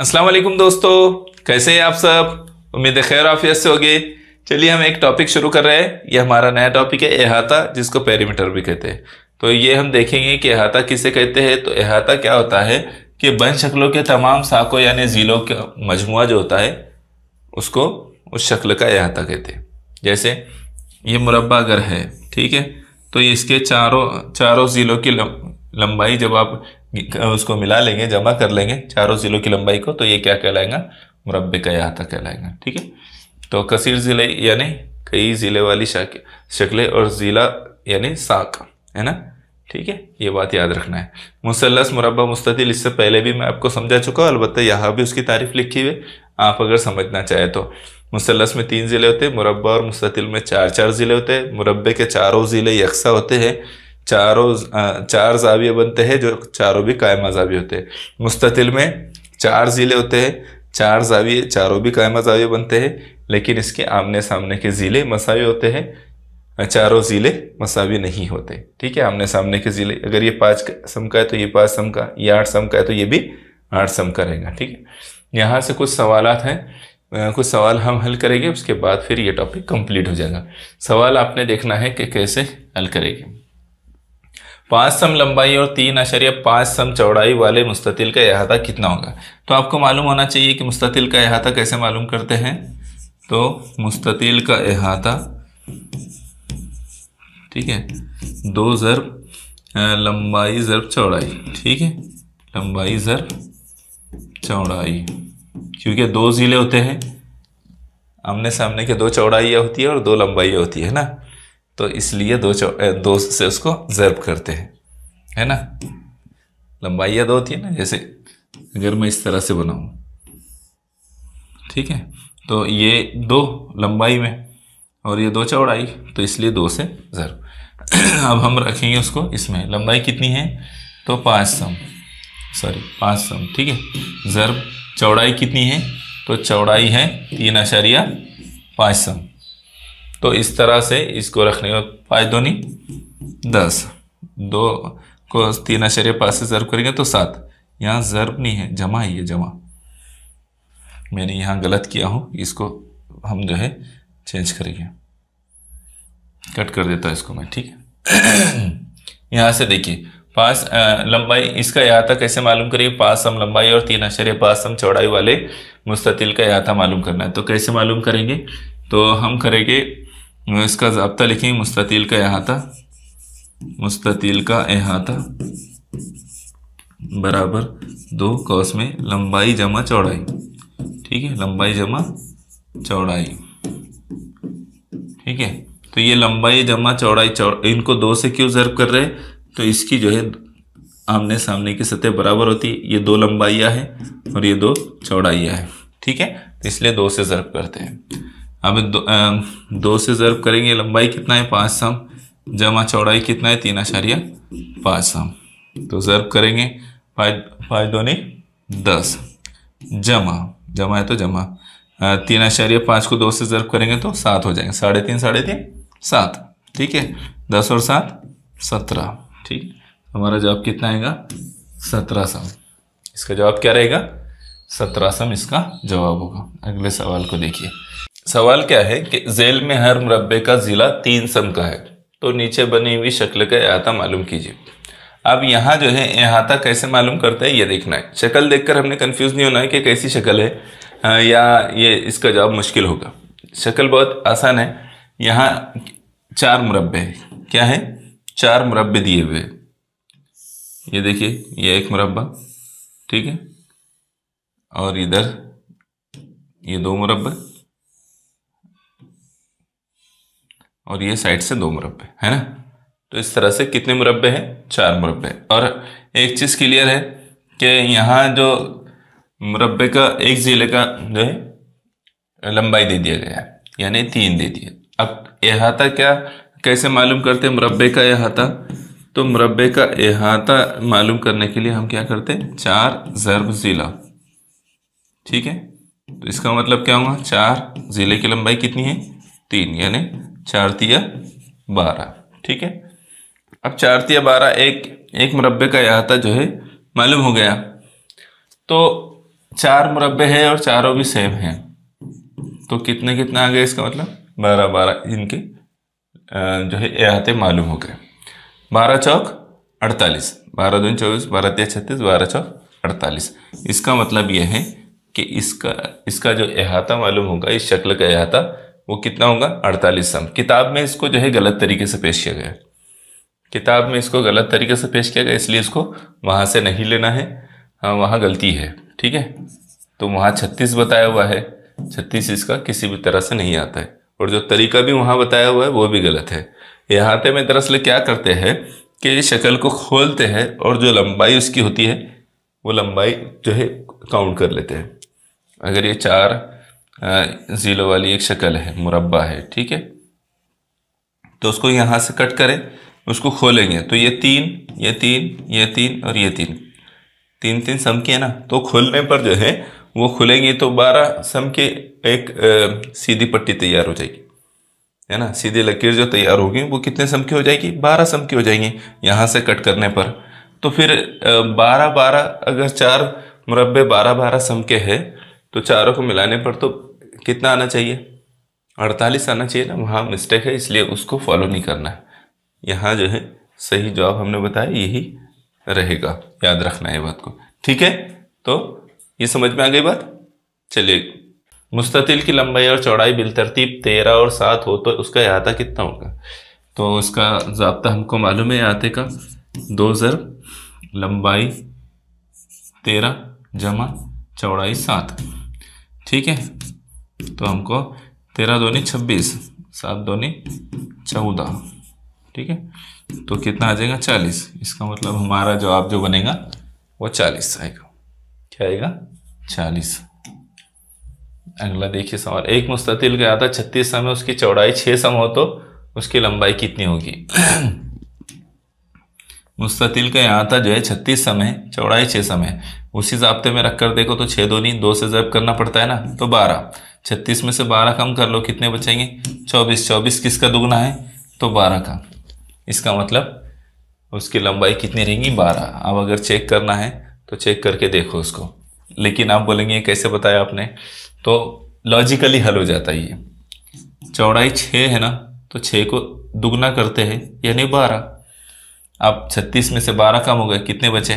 अस्सलाम वालेकुम दोस्तों, कैसे हैं आप सब। उम्मीद है खैर आफियत से होगे। चलिए हम एक टॉपिक शुरू कर रहे हैं। ये हमारा नया टॉपिक है अहाता, जिसको पेरीमीटर भी कहते हैं। तो ये हम देखेंगे कि अहाता किसे कहते हैं। तो अहाता क्या होता है कि बंद शक्लों के तमाम साकों यानी जीलों का मजमुआ जो होता है उसको उस शक्ल का अहाता कहते हैं। जैसे ये मुरब्बा अगर है, ठीक है, तो इसके चारों जीलों की लंबाई जब आप उसको मिला लेंगे, जमा कर लेंगे चारों जिलों की लंबाई को, तो ये क्या कहलाएगा, मुरब्बे का अहाता कहलाएगा। ठीक है, तो कसीर जिले यानी कई जिले वाली शक्लें और जिला यानी साक, है ना। ठीक है, ये बात याद रखना है। मुसल्लस, मुरब्बा, मुस्ततिल, इससे पहले भी मैं आपको समझा चुका हूँ, अलबत्ता यहाँ भी उसकी तारीफ लिखी हुई, आप अगर समझना चाहे तो। मुसल्लस में 3 जिले होते हैं, मुरब्बा और मुस्ततिल में 4 जिले होते हैं। मुरब्बे के चारों जिले यकसा होते हैं, चार जाविये बनते हैं जो चारों भी कायमा जाविये होते हैं। मुस्ततिल में 4 जिले होते हैं, 4 जाविये चारों भी कायमा जाविये बनते हैं, लेकिन इसके आमने सामने के जिले मसावी होते हैं, चारों जिले मसावी नहीं होते। ठीक है, आमने सामने के जिले, अगर ये 5 सम का है तो ये 5 सम का, ये 8 सम का है तो ये भी 8 सम का रहेगा। ठीक है, यहाँ से कुछ सवालात हैं, कुछ सवाल हम हल करेंगे, उसके बाद फिर ये टॉपिक कंप्लीट हो जाएगा। सवाल आपने देखना है कि कैसे हल करेंगे। 5 सम लंबाई और 3.5 सम चौड़ाई वाले मुस्ततिल का अहाता कितना होगा। तो आपको मालूम होना चाहिए कि मुस्ततिल का अहाता कैसे मालूम करते हैं। तो मुस्ततिल का अहाता, ठीक है, 2 ज़रब लंबाई ज़रब चौड़ाई। ठीक है, लंबाई ज़रब चौड़ाई, क्योंकि 2 जिले होते हैं, आमने सामने के 2 चौड़ाइयाँ होती है और 2 लंबाइयाँ होती है ना, तो इसलिए 2 से उसको ज़रब करते हैं, है ना। लंबाइयाँ 2 होती है ना, जैसे अगर मैं इस तरह से बनाऊं, ठीक है, तो ये 2 लंबाई में और ये 2 चौड़ाई, तो इसलिए 2 से ज़रब। अब हम रखेंगे उसको इसमें, लंबाई कितनी है तो 5 सम, ठीक है, ज़रब चौड़ाई कितनी है तो चौड़ाई है 3.5 सम। तो इस तरह से इसको रखने का 5 दूनी 10, 2 को 3.5 से ज़रब करेंगे तो 7। यहाँ ज़रब नहीं है, जमा ही है, जमा। मैंने यहाँ गलत किया हूँ, इसको हम जो है चेंज करेंगे, कट कर देता हूँ इसको मैं। ठीक है, यहाँ से देखिए 5 लंबाई, इसका अहाता कैसे मालूम करिए। 5 सम लंबाई और 3.5 सम चौड़ाई वाले मुस्ततिल का अहाता मालूम करना है। तो कैसे मालूम करेंगे, तो हम करेंगे, इसका ज़ाब्ता लिखेंगे, मुस्ततिल का अहाता बराबर 2 कौस में लंबाई जमा चौड़ाई। ठीक है, लंबाई जमा चौड़ाई। ठीक है, तो ये लंबाई जमा चौड़ाई, इनको 2 से क्यों ज़रब कर रहे हैं, तो इसकी जो है आमने सामने की सतह बराबर होती है। ये 2 लंबाइयाँ हैं और ये 2 चौड़ाइयाँ हैं। ठीक है, तो इसलिए 2 से ज़रब करते हैं। अब 2 से ज़रब करेंगे, लंबाई कितना है 5 सम, जमा चौड़ाई कितना है 3.5 सम। तो ज़रब करेंगे 5 दूनी 10, जमा है तो जमा, 3.5 को 2 से ज़रब करेंगे तो 7 हो जाएंगे, 3.5 7। ठीक है, 10 और 7 17। ठीक, हमारा जवाब कितना आएगा 17 सम। इसका जवाब क्या रहेगा, 17 सम इसका जवाब होगा। अगले सवाल को देखिए। सवाल क्या है कि झेल में हर मुरब्बे का जिला 3 सम का है, तो नीचे बनी हुई शक्ल का अहाता मालूम कीजिए। अब यहाँ जो है अहाता कैसे मालूम करते हैं ये देखना है। शक्ल देखकर हमने कंफ्यूज नहीं होना है कि कैसी शक्ल है, या ये इसका जवाब मुश्किल होगा। शक्ल बहुत आसान है। यहाँ 4 मुरब्बे हैं, क्या है, 4 मुरब्बे दिए हुए। ये देखिए, ये एक मुरब्बा, ठीक है, और इधर ये 2 मुरब्बे, और ये साइड से 2 मुरब्बे, है ना। तो इस तरह से कितने मुरब्बे हैं, 4 मुरब्बे। और एक चीज़ क्लियर है कि यहाँ जो मुरब्बे का एक जिले का जो है लंबाई दे दिया गया है, यानी 3 दे दिए। अब अहाता क्या, कैसे मालूम करते हैं मुरब्बे का अहाता। तो मुरब्बे का अहाता मालूम करने के लिए हम क्या करते हैं, 4 ज़रब जिला। ठीक है, तो इसका मतलब क्या होगा, 4 जिले की लंबाई कितनी है 3, यानी 4 तिया 12। ठीक है, अब 4 तिया 12 एक मुरब्बे का अहाता जो है मालूम हो गया। तो 4 मुरब्बे हैं और चारों भी सेम हैं, तो कितने कितना आ गया, इसका मतलब 12 12 इनके जो है अहाते मालूम हो गए। 12 चौक 48, 12 दूनी 24, 12 तिया 36, 12 चौक 48। इसका मतलब यह है कि इसका जो अहाता मालूम होगा, इस शक्ल का अहाता, वो कितना होगा, 48 सम। किताब में इसको जो है गलत तरीके से पेश किया गया, किताब में इसको गलत तरीके से पेश किया गया, इसलिए इसको वहाँ से नहीं लेना है। हाँ, वहाँ गलती है, ठीक है। तो वहाँ 36 बताया हुआ है, 36 इसका किसी भी तरह से नहीं आता है, और जो तरीका भी वहाँ बताया हुआ है वो भी गलत है। अहाते में दरअसल क्या करते हैं कि शक्ल को खोलते हैं और जो लंबाई उसकी होती है वो लंबाई जो है काउंट कर लेते हैं। अगर ये 4 जीलो वाली एक शक्ल है, मुरब्बा है, ठीक है, तो उसको यहाँ से कट करें, उसको खोलेंगे तो ये 3, ये 3, ये 3 और ये 3, 3 3 सम के है ना, तो खोलने पर जो है वो खुलेंगे तो 12 सम के एक सीधी पट्टी तैयार हो जाएगी, है ना। सीधी लकीर जो तैयार होगी वो कितने सम की हो जाएगी, 12 सम की हो जाएंगी यहाँ से कट करने पर। तो फिर 12 12, अगर 4 मुरब्बे 12 12 सम के हैं तो चारों को मिलाने पर तो कितना आना चाहिए, 48 आना चाहिए ना। वहाँ मिस्टेक है, इसलिए उसको फॉलो नहीं करना है। यहाँ जो है सही जवाब हमने बताया यही रहेगा, याद रखना है बात को, ठीक है। तो ये समझ में आ गई बात। चलिए, मुस्ततिल की लंबाई और चौड़ाई बिलतरतीब 13 और 7 हो तो उसका अहाता कितना होगा। तो उसका ज़ाब्ता हमको मालूम है अहाते का, 2 ज़रब लंबाई 13 जमा चौड़ाई 7, ठीक है। तो हमको 13 दूनी 26, 7 दूनी 14, ठीक है, तो कितना आ जाएगा 40। इसका मतलब हमारा जवाब जो बनेगा वो 40 आएगा। क्या आएगा, 40। अगला देखिए सवाल, एक मुस्ततिल का अहाता 36 सम है, उसकी चौड़ाई 6 सम हो तो उसकी लंबाई कितनी होगी। मुस्ततिल का अहाता जो है 36 सम है, चौड़ाई 6 सम है, उसी ज़ाब्ते में रख कर देखो तो 6 दूनी 2 से ज़रब करना पड़ता है ना, तो 12। 36 में से 12 कम कर लो, कितने बचेंगे, 24। 24 किसका दुगना है, तो 12 का। इसका मतलब उसकी लंबाई कितनी रहेगी, 12। अब अगर चेक करना है तो चेक करके देखो उसको, लेकिन आप बोलेंगे कैसे बताया आपने, तो लॉजिकली हल हो जाता है ये। चौड़ाई 6 है ना, तो 6 को दुगना करते हैं यानी 12। अब 36 में से 12 कम हो गए, कितने बचे,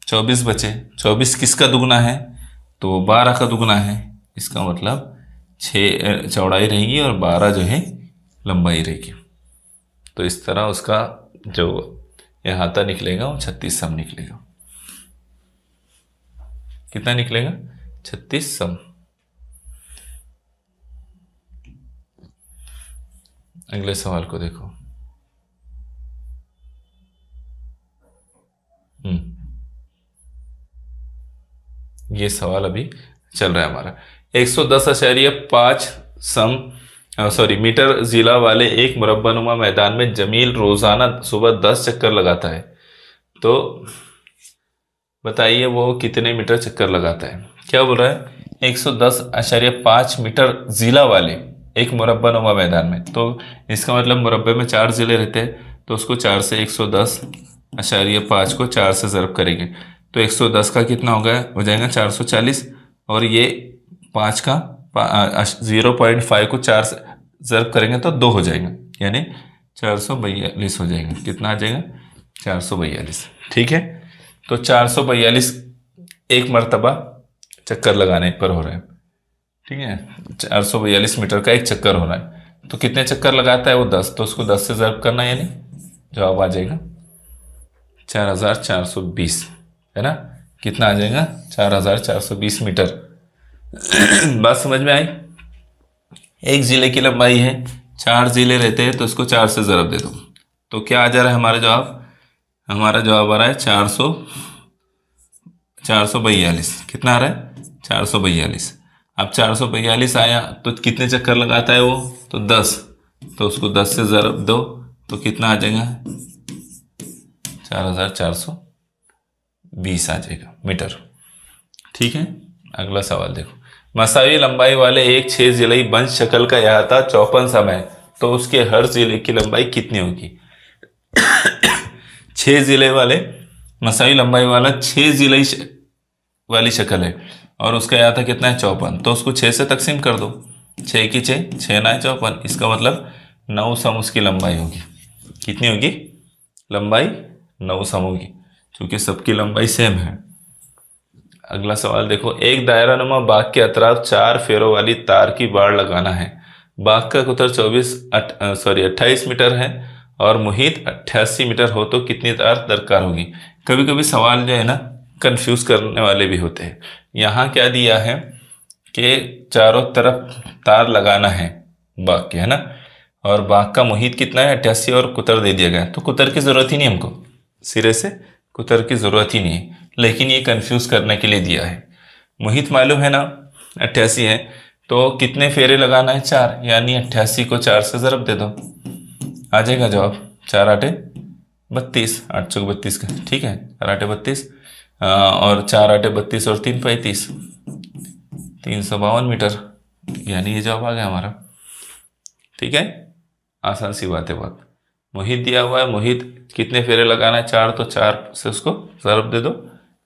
24 बचे। 24 किसका दुगना है, तो 12 का दुगना है। इसका मतलब 6 चौड़ाई रहेगी और 12 जो है लंबाई रहेगी। तो इस तरह उसका जो अहाता निकलेगा वो 36 सम निकलेगा। कितना निकलेगा, 36 सम। अगले सवाल को देखो। ये सवाल अभी चल रहा है हमारा। 110.5 मीटर जिला वाले एक मुरब्बानुमा मैदान में जमील रोजाना सुबह 10 चक्कर लगाता है, तो बताइए वो कितने मीटर चक्कर लगाता है। क्या बोल रहा है, 110.5 मीटर जिला वाले एक मुरब्बानुमा मैदान में, तो इसका मतलब मुरब्बे में 4 जिले रहते हैं, तो उसको 4 से 110.5 को 4 से ज़रब करेंगे तो 110 का कितना हो जाएगा 440, और ये 5 का 0.5 को 4 से ज़रब करेंगे तो 2 हो जाएगा, यानी 442 हो जाएगा। कितना आ जाएगा, 442, ठीक है। तो 442 एक मरतबा चक्कर लगाने पर हो रहा है, ठीक है। 442 मीटर का एक चक्कर हो रहा है, तो कितने चक्कर लगाता है वो 10, तो उसको 10 से ज़रब करना, यानी जवाब आ जाएगा 4420, है ना। कितना आ जाएगा, 4420 मीटर। बात समझ में आई। एक जिले की लंबाई है, 4 जिले रहते हैं, तो इसको 4 से ज़रब दे दो, तो क्या आ जा रहा है हमारा जवाब, हमारा जवाब आ रहा है 442। कितना आ रहा है, 442। अब 442 आया तो कितने चक्कर लगाता है वो, तो 10, तो उसको 10 से ज़रब दो तो कितना आ जाएगा 4420 आ जाएगा मीटर, ठीक है। अगला सवाल देखो, मसावी लंबाई वाले एक 6 जिले बंश शक्ल का अहाता 54 सम है, तो उसके हर जिले की लंबाई कितनी होगी। 6 जिले वाले मसावी लंबाई वाला 6 जिले वाली शक्ल है, और उसका अहाता कितना है 54, तो उसको 6 से तकसीम कर दो, 6 की 6, 6 9 54, इसका मतलब 9 सम उसकी लंबाई होगी। कितनी होगी? लंबाई 9 सम होगी, क्योंकि सबकी लंबाई सेम है। अगला सवाल देखो, एक दायरानुमा बाग के अतराफ 4 फेरों वाली तार की बाड़ लगाना है। बाग का कुतर 28 मीटर है और मुहित 88 मीटर हो तो कितनी तार दरकार होगी। कभी कभी सवाल जो है ना कंफ्यूज करने वाले भी होते हैं। यहाँ क्या दिया है कि चारों तरफ तार लगाना है बाग के, है ना, और बाग का मुहित कितना है 88 और कुतर दे दिया गया, तो कुतर की जरूरत ही नहीं हमको, सिरे से कुतर की जरूरत ही नहीं है, लेकिन ये कंफ्यूज करने के लिए दिया है। मुहित मालूम है ना 88 है, तो कितने फेरे लगाना है 4, यानी 88 को 4 से ज़रब दे दो, आ जाएगा जवाब 4 8 32, 8 चौक 32 का, ठीक है, 4 8 32 और 4 8 32 और 3 35, 352 मीटर, यानी ये जवाब आ गया हमारा। ठीक है, आसान सी बात है बहुत। मुहित दिया हुआ है, मुहित कितने फेरे लगाना है 4, तो 4 से उसको ज़रब दे दो,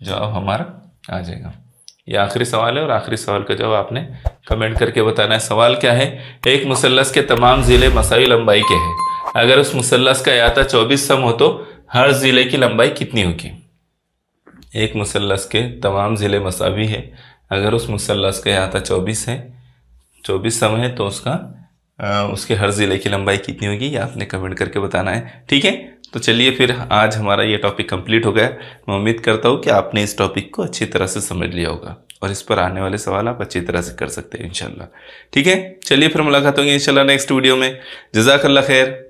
जवाब हमारा आ जाएगा। ये आखिरी सवाल है और आखिरी सवाल का जवाब आपने कमेंट करके बताना है। सवाल क्या है, एक मुसल्लस के तमाम ज़िले मसावी लंबाई के हैं, अगर उस मुसल्लस का अहाता 24 सम हो तो हर ज़िले की लंबाई कितनी होगी। एक मुसल्लस के तमाम ज़िले मसावी है, अगर उस मुसल्लस का अहाता 24 है, 24 सम है, तो उसके हर ज़िले की लंबाई कितनी होगी, ये आपने कमेंट करके बताना है। ठीक है, तो चलिए फिर आज हमारा ये टॉपिक कंप्लीट हो गया। मैं उम्मीद करता हूँ कि आपने इस टॉपिक को अच्छी तरह से समझ लिया होगा और इस पर आने वाले सवाल आप अच्छी तरह से कर सकते हैं इंशाल्लाह। ठीक है, चलिए फिर मुलाकात होगी इंशाल्लाह नेक्स्ट वीडियो में। जज़ाकल्लाह खैर।